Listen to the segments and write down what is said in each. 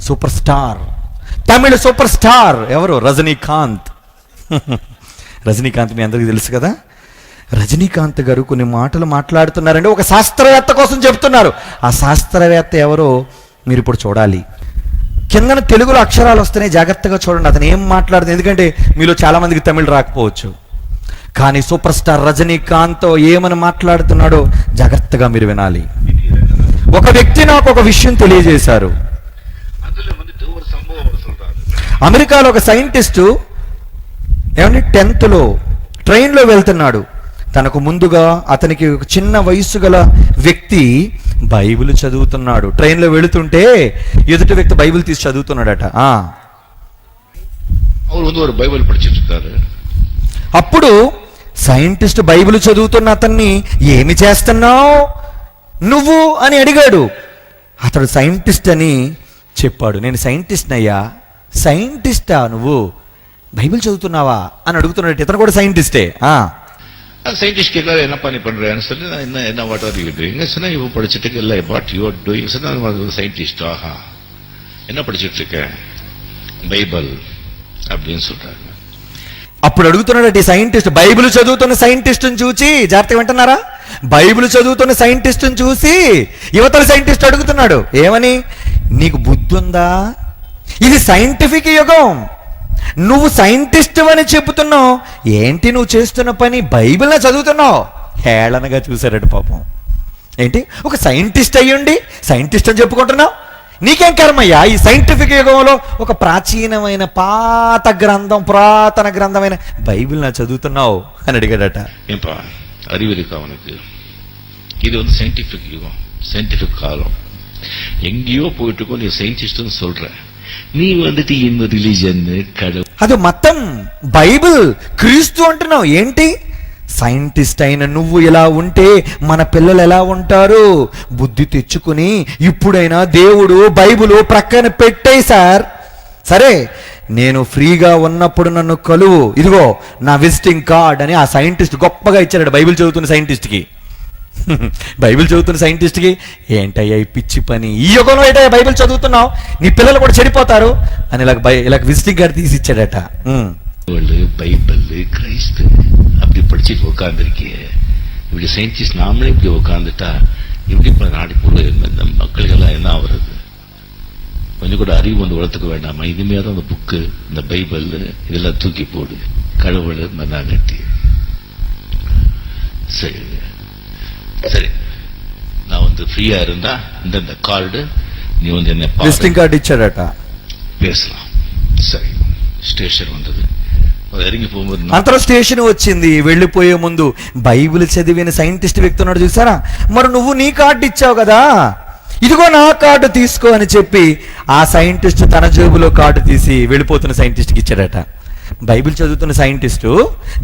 Super star, తమిళ super star ఎవరు? రజనీకాంత్. రజనీకాంత్ మీ అందరికీ తెలుసు కదా. రజనీకాంత్ గారు కొన్ని మాటలు మాట్లాడుతున్నారండి, ఒక శాస్త్రవేత్త కోసం చెప్తున్నారు. ఆ శాస్త్రవేత్త ఎవరో మీరు ఇప్పుడు చూడాలి. కిందన తెలుగులో అక్షరాలు వస్తేనే జాగ్రత్తగా చూడండి అతను ఏం మాట్లాడుతుంది, ఎందుకంటే మీలో చాలామందికి తమిళ్ రాకపోవచ్చు. కానీ సూపర్ స్టార్ రజనీకాంత్ ఏమని మాట్లాడుతున్నాడో జాగ్రత్తగా మీరు వినాలి. ఒక వ్యక్తి నాకు ఒక విషయం తెలియజేశారు. అమెరికాలో ఒక సైంటిస్టు ఏమంటే 10th ట్రైన్లో వెళ్తున్నాడు. తనకు ముందుగా అతనికి ఒక చిన్న వయసు గల వ్యక్తి బైబిల్ చదువుతున్నాడు. ట్రైన్లో వెళుతుంటే ఎదుటి వ్యక్తి బైబిల్ తీసి చదువుతున్నాడట. అప్పుడు సైంటిస్ట్ బైబిల్ చదువుతున్న అతన్ని ఏమి చేస్తున్నావు నువ్వు అని అడిగాడు. అతడు సైంటిస్ట్ అని చెప్పాడు. నేను సైంటిస్ట్ అయ్యా. సైంటిస్టా నువ్వు? బైబిల్ చదువుతున్నావా అని అడుగుతున్నాడు. ఇతను కూడా సైంటిస్టే. சயின்டிஸ்ட் கேட்கறாரு, என்னப்பா நீ பண்றேன்னு சொல்லி என்ன வாட் ஆர் யூ டூயிங் சொன்னா, இவ படிச்சுட்டு இல்ல வாட் யூ ஆர் டூயிங் சொன்னா, சயின்டிஸ்ட். ஆஹா, என்ன படிச்சுட்டு இருக்க? బైబిల్ அப்படின்னு சொல்றாங்க. అప్పుడు అడుగుతున్నాడు ఈ సైంటిస్ట్, బైబిల్ చదువుతున్న సైంటిస్ట్ని చూసి, జాగ్రత్తగా వింటున్నారా, బైబిల్ చదువుతున్న సైంటిస్ట్ని చూసి యువతల సైంటిస్ట్ అడుగుతున్నాడు ఏమని, నీకు బుద్ధి ఉందా? ఇది సైంటిఫిక్ యుగం, నువ్వు సైంటిస్ట్ అని చెబుతున్నావు, ఏంటి నువ్వు చేస్తున్న పని? బైబిల్ని చదువుతున్నావు. హేళనగా చూశారట పాపం. ఏంటి ఒక సైంటిస్ట్ అయ్యుండి సైంటిస్ట్ అని చెప్పుకుంటున్నావు? నీకేం కర్మయ్యా, ఈ సైంటిఫిక్ యుగంలో ఒక ప్రాచీనమైన పురాతన గ్రంథమైన బైబిల్ని చదువుతున్నావు అని అడిగాడట. ఏంపా அறிவு இருக்கா உனக்கு? இது சயின்டிஃபிக் யுகம், சயின்டிஃபிக் காலம். எங்கேயோ போயிட்டு நீ சயின்டிஸ்ட்னு சொல்ற, నీ வந்துட்டு இந்த రిలీజన్ கடவுள், అది మతం, బైబిల్, క్రీస్తు అంటున్నావు. ఏంటి సైంటిస్ట్ అయిన నువ్వు ఇలా ఉంటే మన పిల్లలు ఎలా ఉంటారు? బుద్ధి తెచ్చుకుని ఇప్పుడైనా దేవుడు బైబిల్ ప్రక్కన పెట్టేయి సార్. సరే నేను ఫ్రీగా ఉన్నప్పుడు నన్ను కలువు, ఇదిగో నా విజిటింగ్ కార్డ్ అని ఆ సైంటిస్ట్ గొప్పగా ఇచ్చాడు బైబిల్ చదువుతున్న సైంటిస్ట్కి. బైబిల్ చదువుతున్న సైంటిస్ట్కి ఏంటయ్యా ఈ పిచ్చి పని, ఈ యుగంలో ఏంటయ్యా బైబిల్ చదువుతున్నావు, నీ పిల్లలు కూడా చెడిపోతారు అని ఇలా విజిటింగ్ కార్డు తీసి ఇచ్చాడట. பைபிள் கிரைஸ்து அப்படி படிச்சுட்டு உட்காந்துருக்கிய, இப்படி சயின்டிஸ்ட் நாமளே இப்படி உட்காந்துட்டா இப்படி நாடு கூட இந்த மக்களுக்கெல்லாம் என்ன ஆகுறது? கொஞ்சம் கூட அறிவு வந்து வளர்த்துக்க வேண்டாமா? இனிமேதான் அந்த புக்கு, இந்த பைபிள் இதெல்லாம் தூக்கி போடு, கடவுள் மண்ணாங்கட்டி. சரி சரி, நான் வந்து ஃப்ரீயா இருந்தா இந்த கார்டு நீ வந்து என்ன విజిటింగ్ కార్డు ఇచ్చాడట, பேசலாம். సరే స్టేషన్ వந்தது, ఇరిగి పోగుంది. అంతలో స్టేషన్ వచ్చింది. వెళ్ళిపోయే ముందు బైబిల్ చదివిన సైంటిస్ట్ వ్యక్తి ఉన్నాడు చూసారా, మరి నువ్వు నీ కార్డు ఇచ్చావు కదా, ఇదిగో నా కార్డు తీసుకో అని చెప్పి ఆ సైంటిస్ట్ తన జేబులో కార్డు తీసి వెళ్ళిపోతున్న సైంటిస్ట్కి ఇచ్చాడట. బైబిల్ చదువుతున్న సైంటిస్టు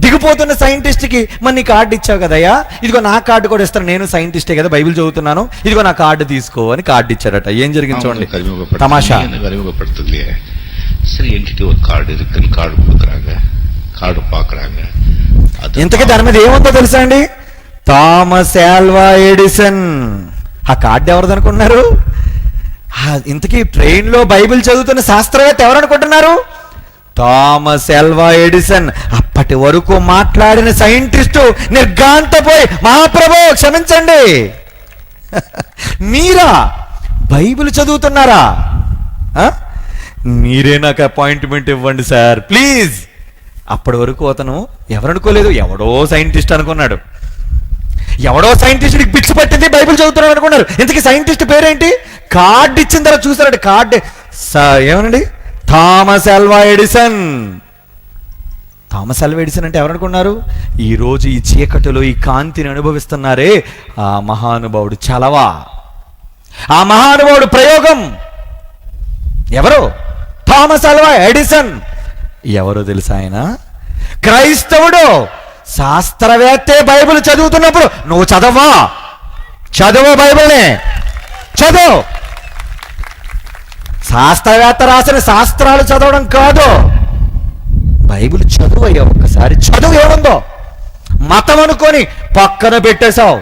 దిగిపోతున్న సైంటిస్ట్కి, మరి నీ కార్డు ఇచ్చావు కదయ్యా, ఇదిగో నా కార్డు కూడా ఇస్తాను, నేను సైంటిస్టే కదా, బైబిల్ చదువుతున్నాను, ఇదిగో నా కార్డు తీసుకో అని కార్డు ఇచ్చాడట. ఏం జరిగింది చూడండి, తమాషా. சரி என்கிட்ட ஒரு కార్డు இருக்குன்னு కార్డు கொடுக்குறாங்க, కార్డు పాకుறாங்க. ఇంతకీ దాని మీద ఏముందో తెలుసా అండి? Thomas Alva Edison. ఆ కార్డు ఎవరిది అనుకుంటున్నారు? ఇంతకీ ట్రైన్లో బైబిల్ చదువుతున్న శాస్త్రవేత్త ఎవరు అనుకుంటున్నారు? Thomas Alva Edison. అప్పటి వరకు మాట్లాడిన సైంటిస్టు నిర్ఘాంతపోయి, మహాప్రభు క్షమించండి, మీరా బైబిల్ చదువుతున్నారా? మీరే నాకు అపాయింట్మెంట్ ఇవ్వండి సార్ ప్లీజ్. అప్పటి వరకు అతను ఎవరనుకోలేదు, ఎవడో సైంటిస్ట్ అనుకున్నాడు. ఎవడో సైంటిస్ట్కి పిచ్చి పట్టింది, బైబిల్ చదువుతున్నాడు అనుకున్నారు. ఇంతకీ సైంటిస్ట్ పేరేంటి? కార్డు ఇచ్చిన తర్వాత చూసాడు, కార్డు ఏమనండి, Thomas Alva Edison. Thomas Alva Edison అంటే ఎవరనుకున్నారు? ఈరోజు ఈ చీకటిలో ఈ కాంతిని అనుభవిస్తున్నారే ఆ మహానుభావుడు చలవా, ఆ మహానుభావుడు ప్రయోగం ఎవరు? Thomas Alva Edison. ఎవరో తెలుసా ఆయన? క్రైస్తవుడు, శాస్త్రవేత్తే బైబిల్ చదువుతున్నప్పుడు నువ్వు చదువు బైబిల్ని చదువు. శాస్త్రవేత్త రాసిన శాస్త్రాలు చదవడం కాదు, బైబిల్ చదువు. అయ్యా ఒక్కసారి చదువు ఏముందో మతం అనుకొని పక్కన పెట్టేశావు.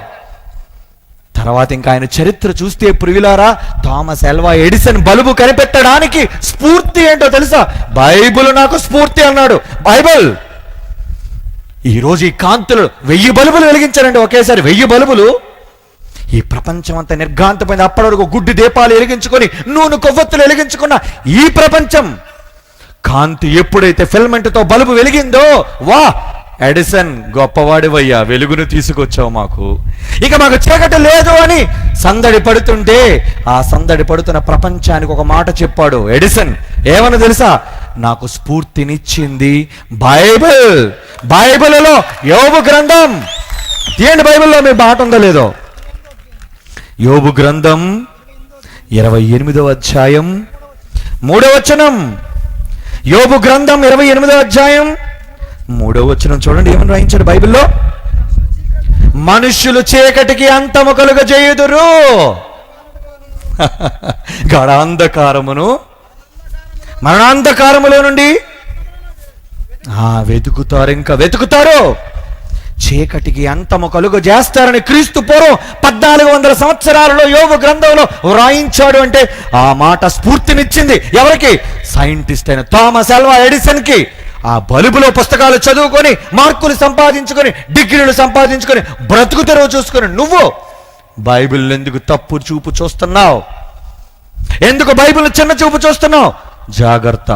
తర్వాత ఇంకా ఆయన చరిత్ర చూస్తే ప్రియులారా, థామస్ ఆల్వా ఎడిసన్ బల్బు కనిపెట్టడానికి స్ఫూర్తి ఏంటో తెలుసా? బైబిల్ నాకు స్ఫూర్తి అన్నాడు. బైబిల్. ఈరోజు ఈ కాంతులు 1000 బల్బులు వెలిగించారండి ఒకేసారి. 1000 బల్బులు. ఈ ప్రపంచం అంతా నిర్ఘాంతమైంది. అప్పటి వరకు గుడ్డి దీపాలు వెలిగించుకొని నూనె కొవ్వొత్తులు వెలిగించుకున్న ఈ ప్రపంచం కాంతి ఎప్పుడైతే ఫిలమెంట్తో బల్బు వెలిగిందో, వా ఎడిసన్ గొప్పవాడివయ్యా, వెలుగును తీసుకొచ్చావు మాకు, ఇక మాకు చీకటి లేదు అని సందడి పడుతుంటే, ఆ సందడి పడుతున్న ప్రపంచానికి ఒక మాట చెప్పాడు ఎడిసన్. ఏమన్నా తెలుసా? నాకు స్ఫూర్తినిచ్చింది బైబిల్. బైబిల్లో యోబు గ్రంథం తీయండి. బైబిల్లో మీ మాట ఉందో లేదో. యోబు గ్రంథం 28వ అధ్యాయం 3వ వచనం. యోబు గ్రంథం 28వ అధ్యాయం 3వ వచనం చూడండి, ఏమని రాయించాడు బైబిల్లో? మనుష్యులు చీకటికి అంతము కలుగజేయుదురు, గాఢాంధకారమును మరణాంధకారములో నుండి వెతుకుతారు, ఇంకా వెతుకుతారు. చీకటికి అంతము కలుగు చేస్తారని క్రీస్తు పూర్వం 1400 సంవత్సరాలలో యోబు గ్రంథంలో వ్రాయించాడు. అంటే ఆ మాట స్ఫూర్తినిచ్చింది ఎవరికి? సైంటిస్ట్ అయిన థామస్ ఆల్వా ఎడిసన్ కి. ఆ బల్బులో పుస్తకాలు చదువుకొని మార్కులు సంపాదించుకొని డిగ్రీలు సంపాదించుకొని బ్రతుకు తెరువు చూసుకొని నువ్వు బైబిల్ ఎందుకు తప్పు చూపు చూస్తున్నావు? ఎందుకు బైబిల్ చిన్న చూపు చూస్తున్నావు? జాగ్రత్త.